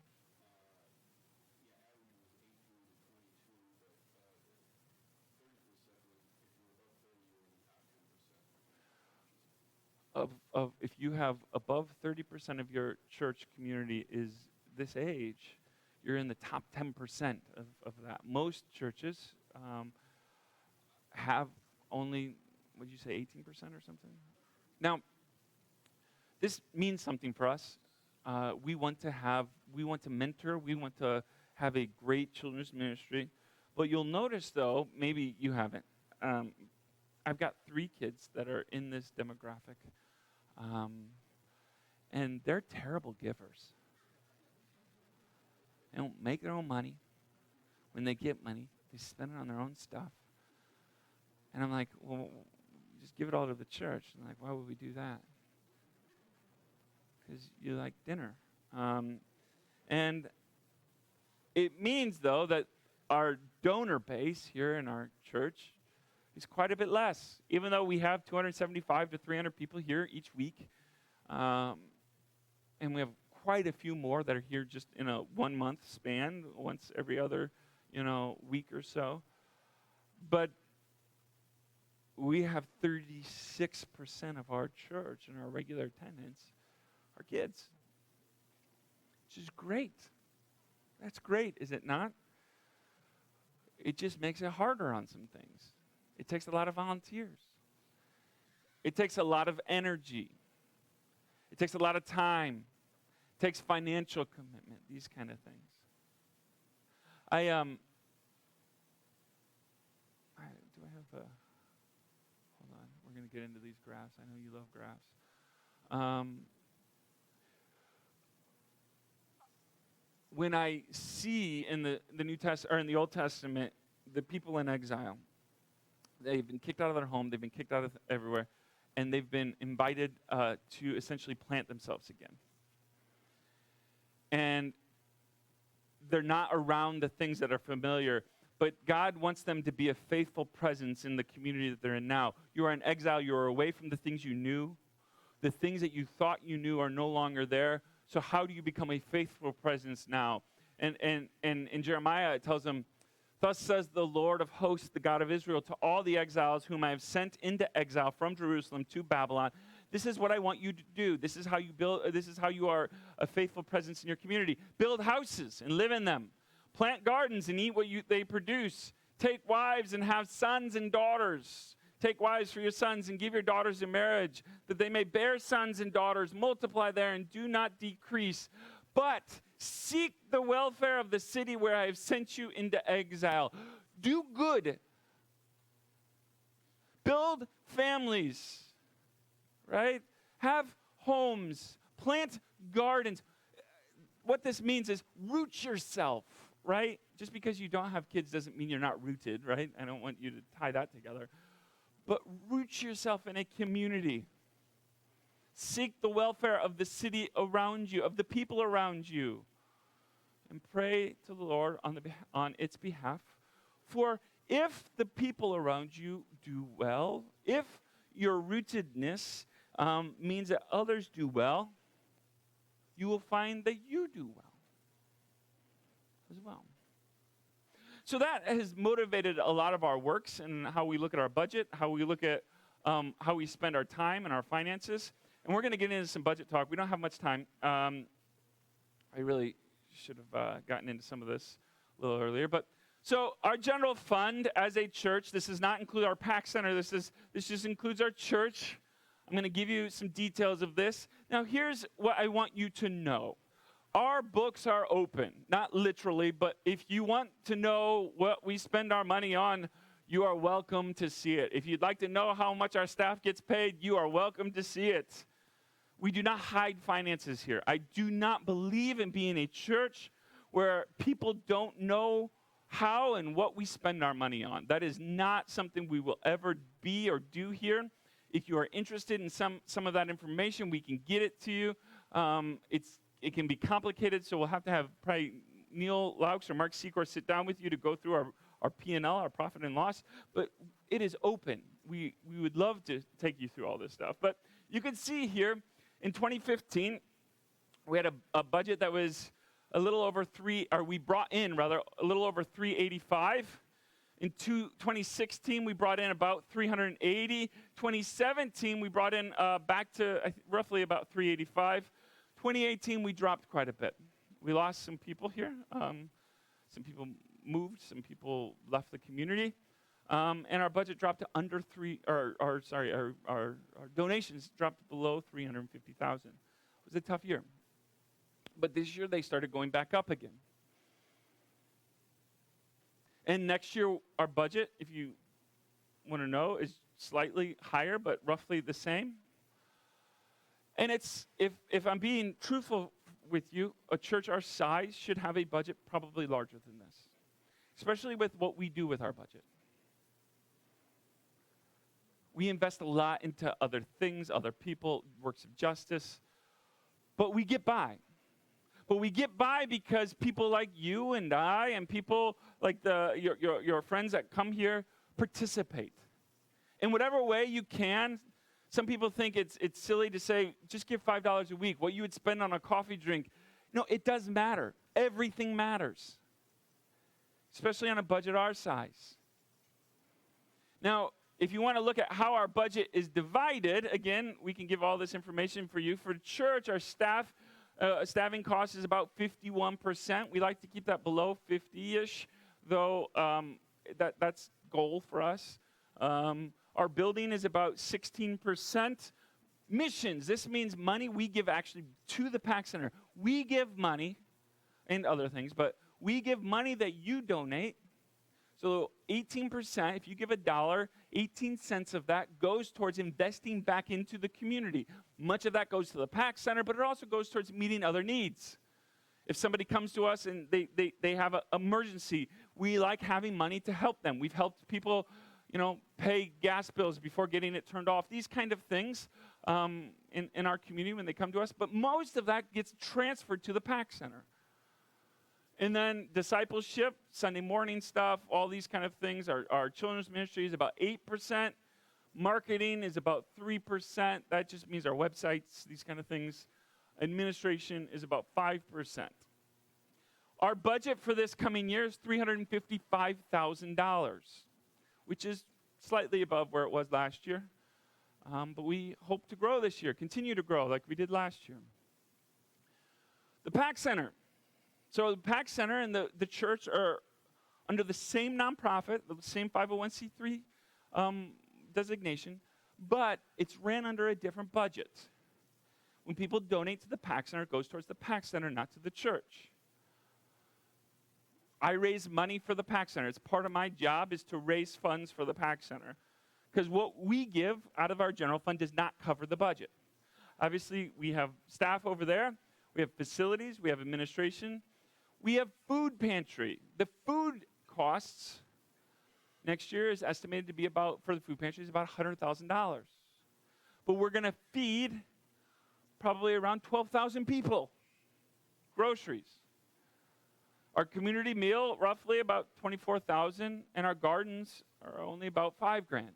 Of if you have above 30% of your church community is this age, you're in the top 10% of that. Most churches have only, what did you say, 18% or something? Now, this means something for us. We want to mentor, we want to have a great children's ministry. But you'll notice, though, maybe you haven't. I've got 3 kids that are in this demographic. And they're terrible givers. They don't make their own money. When they get money, they spend it on their own stuff. And I'm like, well, just give it all to the church. And I'm like, why would we do that? Because you like dinner. And it means, though, that our donor base here in our church is quite a bit less. Even though we have 275 to 300 people here each week, and we have quite a few more that are here just in a 1-month span, once every other, week or so. But we have 36% of our church and our regular attendance are kids, which is great. That's great, is it not? It just makes it harder on some things. It takes a lot of volunteers. It takes a lot of energy. It takes a lot of time. It takes financial commitment, these kind of things. Do I have a, hold on, we're going to get into these graphs. I know you love graphs. When I see in the New Testament or in the Old Testament the people in exile, they've been kicked out of their home, they've been kicked out of everywhere, and they've been invited to essentially plant themselves again. And they're not around the things that are familiar, but God wants them to be a faithful presence in the community that they're in now. You are in exile, you are away from the things you knew. The things that you thought you knew are no longer there. So how do you become a faithful presence now? And in Jeremiah, it tells them, thus says the Lord of hosts, the God of Israel, to all the exiles whom I have sent into exile from Jerusalem to Babylon, This is what I want you to do. This is how you build. This is how you are a faithful presence in your community. Build houses and live in them. Plant gardens and eat what they produce. Take wives and have sons and daughters. Take wives for your sons and give your daughters in marriage, that they may bear sons and daughters, multiply there and do not decrease. But seek the welfare of the city where I have sent you into exile. Do good. Build families, right? Have homes. Plant gardens. What this means is root yourself, right? Just because you don't have kids doesn't mean you're not rooted, right? I don't want you to tie that together. But root yourself in a community. Seek the welfare of the city around you, of the people around you. And pray to the Lord on its behalf. For if the people around you do well, if your rootedness means that others do well, you will find that you do well as well. So that has motivated a lot of our works and how we look at our budget, how we look at how we spend our time and our finances. And we're going to get into some budget talk. We don't have much time. I really should have gotten into some of this a little earlier. But so our general fund as a church, this does not include our Pax Center. This just includes our church. I'm going to give you some details of this. Now, here's what I want you to know. Our books are open, not literally, but if you want to know what we spend our money on, you are welcome to see it. If you'd like to know how much our staff gets paid, you are welcome to see it. We do not hide finances here. I do not believe in being a church where people don't know how and what we spend our money on. That is not something we will ever be or do here. If you are interested in some of that information, we can get it to you. It can be complicated, so we'll have to have probably Neil Laux or Mark Secor sit down with you to go through our P&L, our profit and loss. But it is open. We would love to take you through all this stuff. But you can see here, in 2015, we had a budget that was a little over we brought in, rather, a little over 385. In 2016, we brought in about 380. 2017, we brought in back to roughly about 385. 2018, we dropped quite a bit. We lost some people here. Some people moved. Some people left the community. And our budget dropped to under our donations dropped below 350,000. It was a tough year. But this year, they started going back up again. And next year, our budget, if you want to know, is slightly higher, but roughly the same. And it's, if I'm being truthful with you, a church our size should have a budget probably larger than this, especially with what we do with our budget. We invest a lot into other things, other people, works of justice, but we get by. But we get by because people like you and I and people like your friends that come here participate. In whatever way you can. Some people think it's silly to say, just give $5 a week, what you would spend on a coffee drink. No, it does matter. Everything matters, especially on a budget our size. Now, if you want to look at how our budget is divided, again, we can give all this information for you. For church, our staffing cost is about 51%. We like to keep that below 50-ish, though that's goal for us. Our building is about 16%. Missions, this means money we give actually to the Pax Center. We give money and other things, but we give money that you donate. So 18%, if you give $1, 18 cents of that goes towards investing back into the community. Much of that goes to the Pax Center, but it also goes towards meeting other needs. If somebody comes to us and they have an emergency, we like having money to help them. We've helped people, pay gas bills before getting it turned off. These kind of things in our community when they come to us. But most of that gets transferred to the Pax Center. And then discipleship, Sunday morning stuff, all these kind of things. Our children's ministry is about 8%. Marketing is about 3%. That just means our websites, these kind of things. Administration is about 5%. Our budget for this coming year is $355,000, which is slightly above where it was last year. but we hope to grow this year, continue to grow like we did last year. The Pax Center. So the Pax Center and the church are under the same nonprofit, the same 501c3 designation, but it's ran under a different budget. When people donate to the Pax Center, it goes towards the Pax Center, not to the church. I raise money for the Pax Center. It's part of my job is to raise funds for the Pax Center, because what we give out of our general fund does not cover the budget. Obviously, we have staff over there. We have facilities. We have administration. We have food pantry. The food costs next year is estimated to be about, for the food pantry, is about $100,000. But we're going to feed probably around 12,000 people groceries. Our community meal, roughly about $24,000, and our gardens are only about $5,000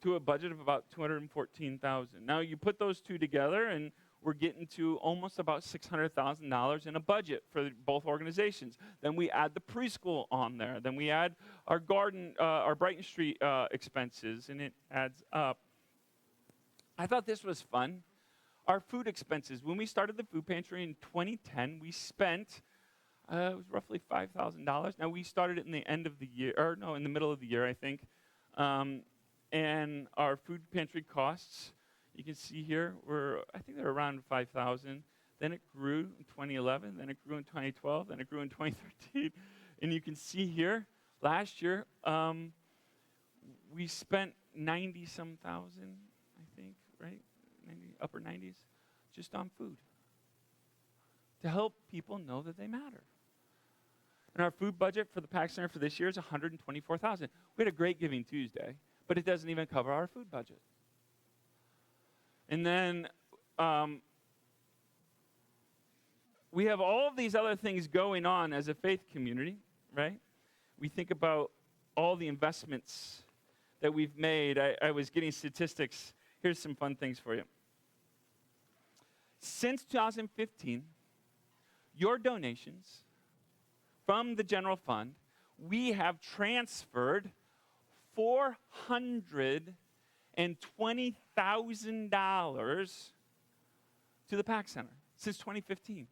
to a budget of about $214,000. Now you put those two together, and we're getting to almost about $600,000 in a budget for both organizations. Then we add the preschool on there. Then we add our garden, our Brighton Street expenses, and it adds up. I thought this was fun. Our food expenses. When we started the food pantry in 2010, we spent it was roughly $5,000. Now we started it in the end of the year, or no, in the middle of the year, I think. And our food pantry costs, you can see here, I think they're around $5,000. Then it grew in 2011. Then it grew in 2012. Then it grew in 2013. And you can see here, last year, we spent 90-some thousand, I think, right? Upper 90s, just on food, to help people know that they matter. And our food budget for the Pax Center for this year is $124,000. We had a great Giving Tuesday, but it doesn't even cover our food budget. And then we have all of these other things going on as a faith community, right? We think about all the investments that we've made. I was getting statistics. Here's some fun things for you. Since 2015, your donations from the general fund, we have transferred $420,000 to the Pax Center since 2015.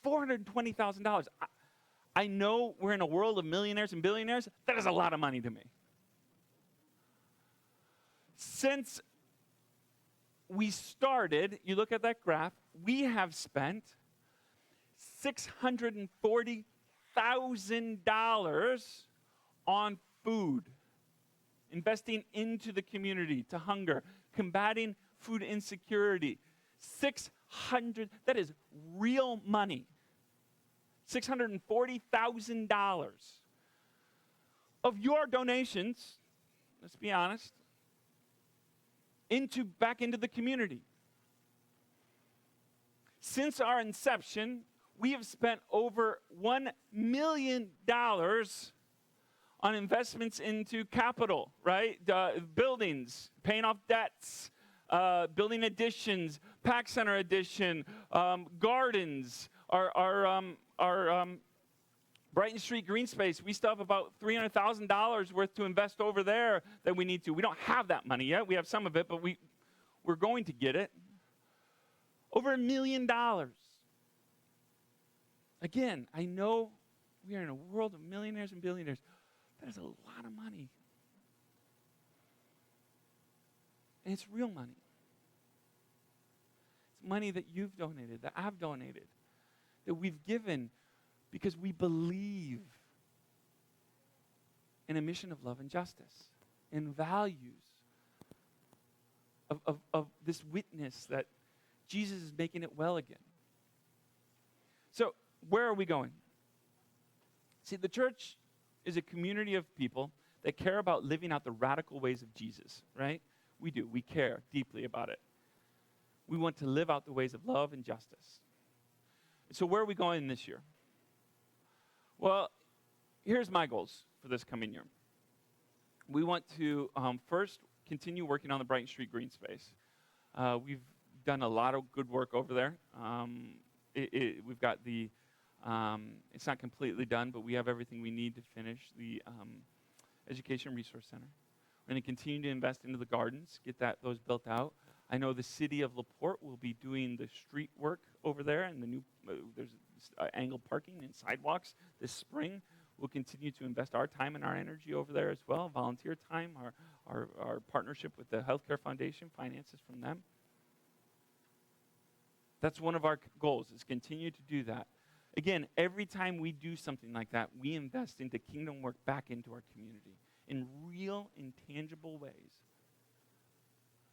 $420,000. I know we're in a world of millionaires and billionaires. That is a lot of money to me. Since we started, you look at that graph, we have spent $640,000 on food, investing into the community to hunger, combating food insecurity. That is real money. $640,000 of your donations, let's be honest, back into the community. Since our inception, we have spent over $1 million on investments into capital, right? Buildings, paying off debts, building additions, Pax Center addition, gardens, our Brighton Street Green Space. We still have about $300,000 worth to invest over there that we need to. We don't have that money yet. We have some of it, but we're going to get it. Over $1 million. Again, I know we are in a world of millionaires and billionaires. That is a lot of money. And it's real money. It's money that you've donated, that I've donated, that we've given because we believe in a mission of love and justice, in values of this witness that Jesus is making it well again. So, where are we going? See, the church is a community of people that care about living out the radical ways of Jesus, right? We do. We care deeply about it. We want to live out the ways of love and justice. So where are we going this year? Well, here's my goals for this coming year. We want to first continue working on the Brighton Street Green Space. We've done a lot of good work over there. We've got it's not completely done, but we have everything we need to finish the Education Resource Center. We're going to continue to invest into the gardens, get those built out. I know the city of LaPorte will be doing the street work over there, and the new there's angled parking and sidewalks this spring. We'll continue to invest our time and our energy over there as well, volunteer time, our partnership with the Healthcare Foundation, finances from them. That's one of our goals, is continue to do that. Again, every time we do something like that, we invest into kingdom work back into our community in real, intangible ways.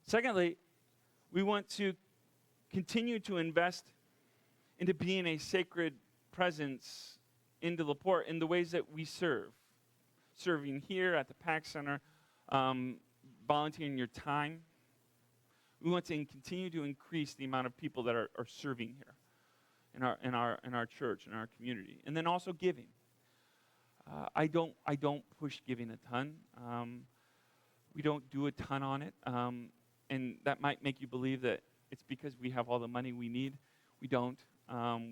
Secondly, we want to continue to invest into being a sacred presence into LaPorte in the ways that we serve. Serving here at the Pax Center, volunteering your time. We want to continue to increase the amount of people that are serving here in our church, in our community. And then also giving. I don't push giving a ton. We don't do a ton on it. And that might make you believe that it's because we have all the money we need. We don't.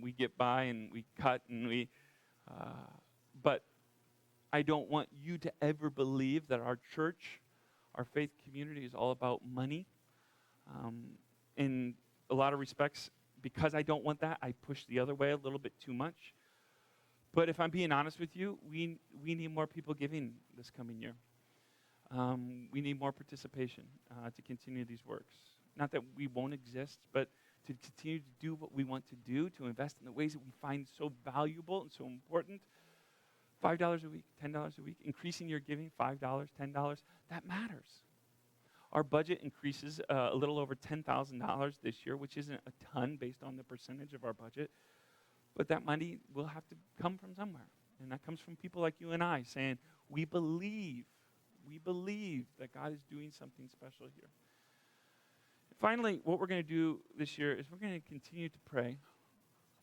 We get by and we cut and we... but I don't want you to ever believe that our church, our faith community, is all about money. In a lot of respects, because I don't want that, I push the other way a little bit too much. But if I'm being honest with you, we need more people giving this coming year. We need more participation to continue these works. Not that we won't exist, but to continue to do what we want to do, to invest in the ways that we find so valuable and so important. $5 a week, $10 a week, increasing your giving, $5, $10, that matters. Our budget increases a little over $10,000 this year, which isn't a ton based on the percentage of our budget. But that money will have to come from somewhere. And that comes from people like you and I saying, we believe that God is doing something special here. Finally, what we're going to do this year is we're going to continue to pray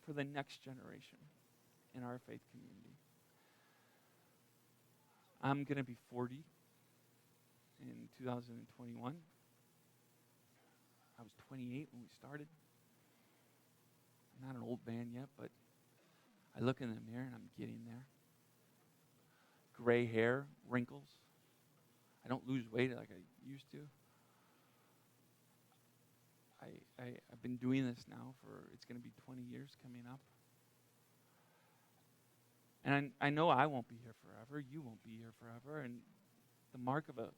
for the next generation in our faith community. I'm going to be 40 in 2021. I was 28 when we started. I'm not an old man yet, but I look in the mirror and I'm getting there. Gray hair, wrinkles. I don't lose weight like I used to. I've been doing this now it's going to be 20 years coming up. And I know I won't be here forever. You won't be here forever. And the mark of a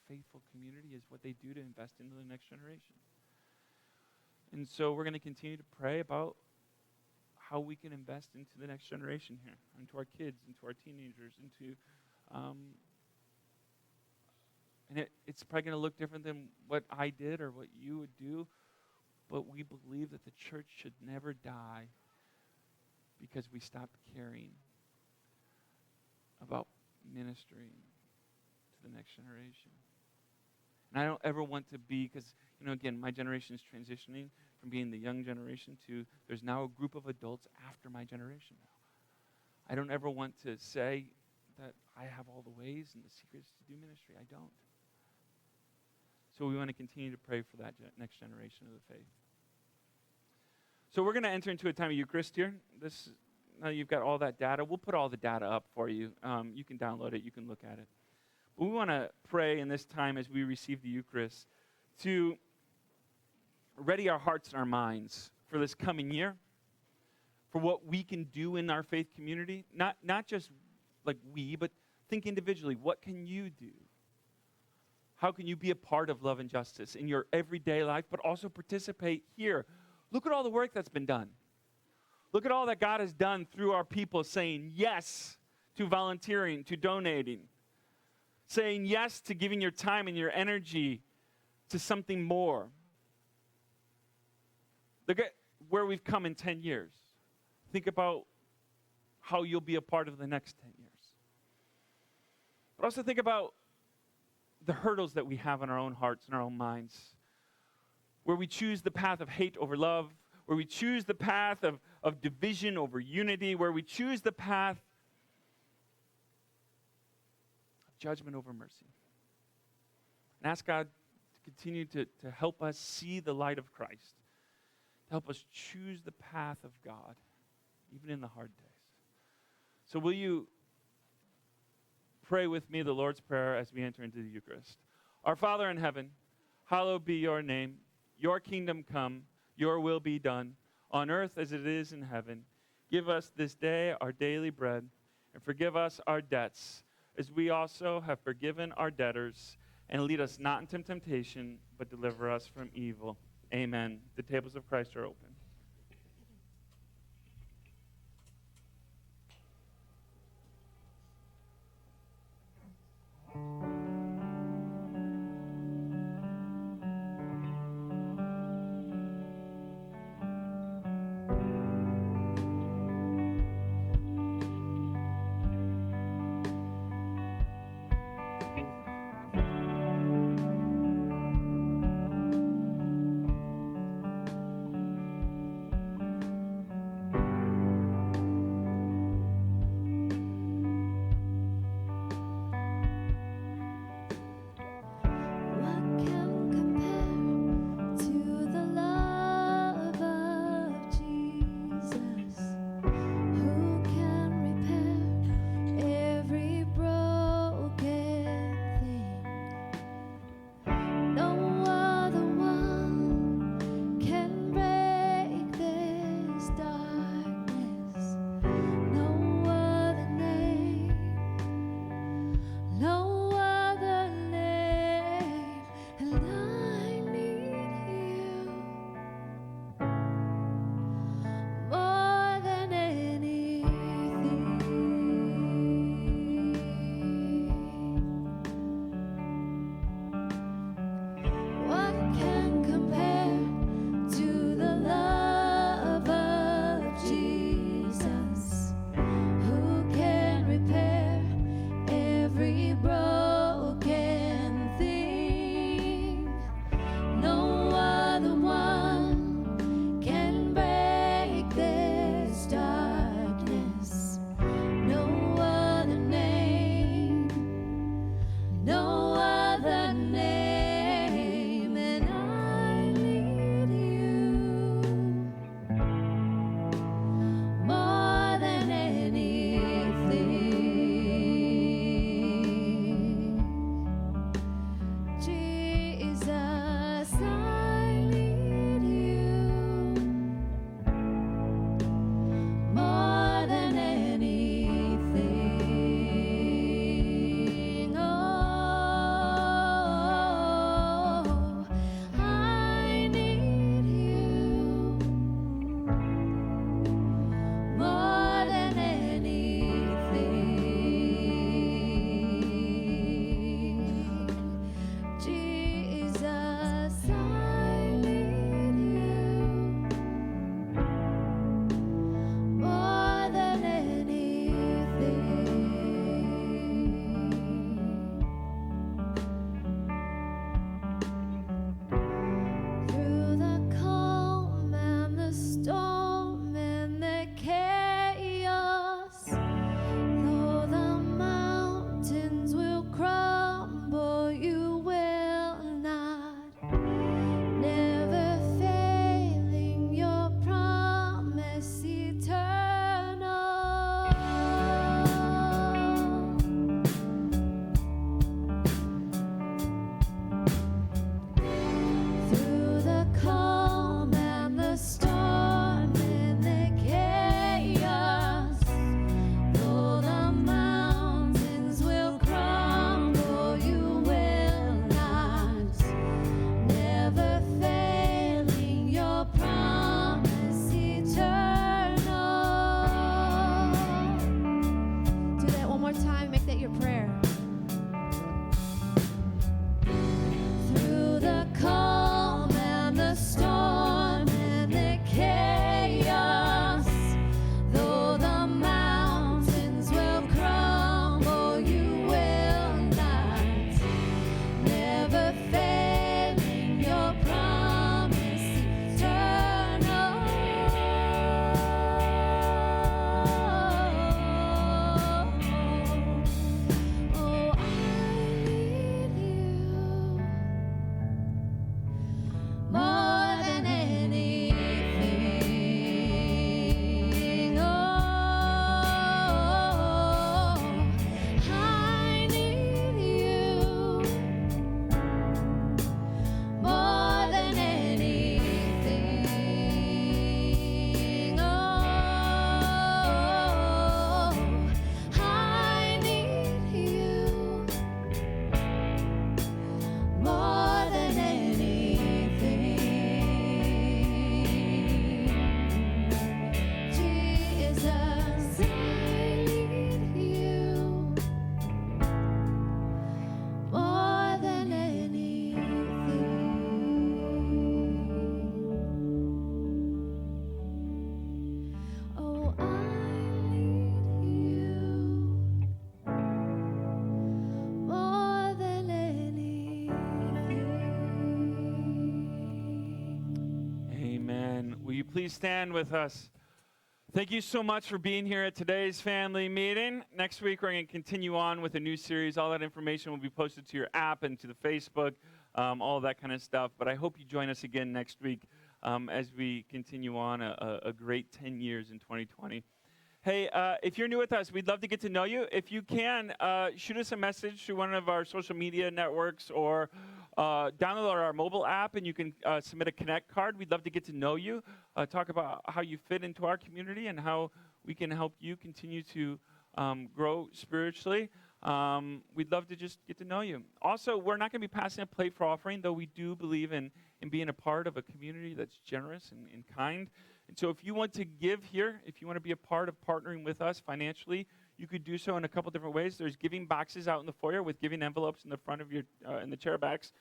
faithful community is what they do to invest into the next generation. And so we're going to continue to pray about how we can invest into the next generation here, into our kids, into our teenagers, into... and it's probably going to look different than what I did or what you would do, but we believe that the church should never die because we stopped caring about ministering to the next generation. And I don't ever want to be, because, again, my generation is transitioning from being the young generation to there's now a group of adults after my generation now. I don't ever want to say that I have all the ways and the secrets to do ministry. I don't. So we want to continue to pray for that next generation of the faith. So we're going to enter into a time of Eucharist here. Now you've got all that data. We'll put all the data up for you. You can download it. You can look at it. But we want to pray in this time as we receive the Eucharist to ready our hearts and our minds for this coming year, for what we can do in our faith community. Not just like we, but think individually. What can you do? How can you be a part of love and justice in your everyday life, but also participate here? Look at all the work that's been done. Look at all that God has done through our people saying yes to volunteering, to donating, saying yes to giving your time and your energy to something more. Look at where we've come in 10 years. Think about how you'll be a part of the next 10 years. But also think about the hurdles that we have in our own hearts and our own minds, where we choose the path of hate over love, where we choose the path of division over unity, where we choose the path of judgment over mercy. And ask God to continue to help us see the light of Christ, to help us choose the path of God, even in the hard days. So will you pray with me the Lord's Prayer as we enter into the Eucharist. Our Father in heaven, hallowed be your name. Your kingdom come, your will be done, on earth as it is in heaven. Give us this day our daily bread, and forgive us our debts, as we also have forgiven our debtors. And lead us not into temptation, but deliver us from evil. Amen. The tables of Christ are open. please stand with us? Thank you so much for being here at today's family meeting. Next week, we're going to continue on with a new series. All that information will be posted to your app and to the Facebook, all that kind of stuff. But I hope you join us again next week as we continue on a great 10 years in 2020. Hey, if you're new with us, we'd love to get to know you. If you can, shoot us a message through one of our social media networks or download our mobile app, and you can submit a Connect card. We'd love to get to know you, talk about how you fit into our community and how we can help you continue to grow spiritually. We'd love to just get to know you. Also, we're not going to be passing a plate for offering, though we do believe in being a part of a community that's generous and kind. And so if you want to give here, if you want to be a part of partnering with us financially, you could do so in a couple different ways. There's giving boxes out in the foyer with giving envelopes in the front of your in the chair backs.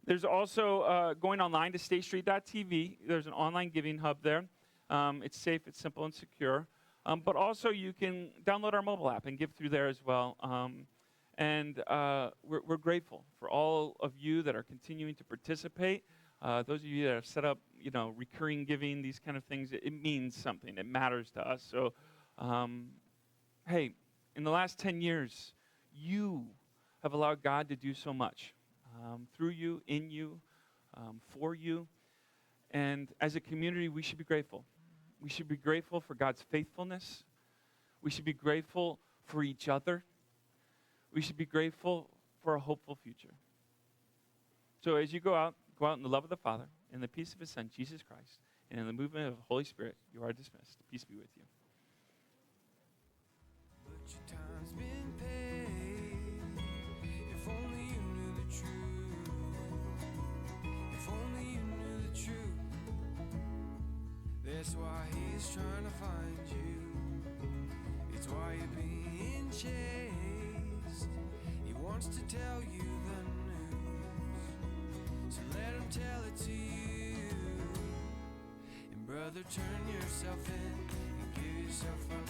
There's also going online to statestreet.tv. There's an online giving hub there. It's safe, it's simple, and secure. But also you can download our mobile app and give through there as well. We're grateful for all of you that are continuing to participate. Those of you that have set up, recurring giving, these kind of things, it means something. It matters to us. So, hey, in the last 10 years, you have allowed God to do so much through you, in you, for you. And as a community, we should be grateful. We should be grateful for God's faithfulness. We should be grateful for each other. We should be grateful for a hopeful future. So as you go out in the love of the Father, in the peace of His Son, Jesus Christ, and in the movement of the Holy Spirit, you are dismissed. Peace be with you. But your time's been paid. If only you knew the truth. If only you knew the truth. That's why He's trying to find you. It's why you're being chased. He wants to tell you the news. So let Him tell it to you. And brother, turn yourself in and give yourself up.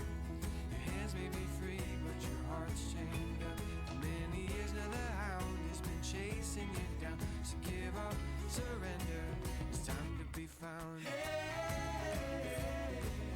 Your hands may be free, but your heart's chained up. For many years now the hound has been chasing you down. So give up, surrender, it's time to be found.